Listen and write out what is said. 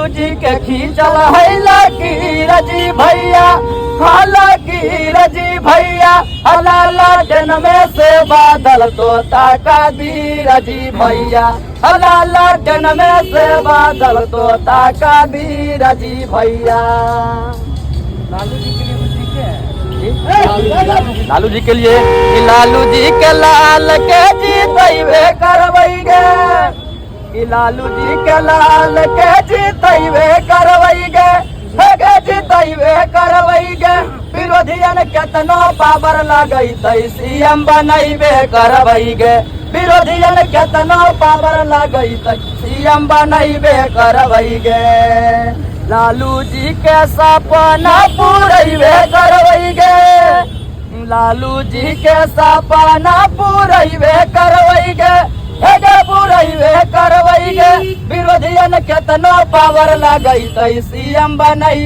लालू जी के खींचल है लकीर जी भैया, लकीर जी भैया, लालटेन में से बादल तोता का वीर जी भैया, लालटेन में से बादल तोता का वीर जी भैया। लालू जी के लिए कुछ लिखे लालू जी के लिए कि लालू जी के लाल के जीतैबे करबैगे, कि लालू जी के लाल के जीतैबे करबैगे, जीतैबे करबैगे, विरोधियन केतनो पावर लगैतै सीएम बनैबे करबैगे, विरोधियन केतनो पावर लगैतै सीएम बनैबे करबैगे, लालू जी के सपना पूरैबे करबैगे, लालू जी के सपना पूरैबे करबैगे, पूरैबे करबैगे, विरोधियन केतनो पावर लगैतै सीएम बनैबे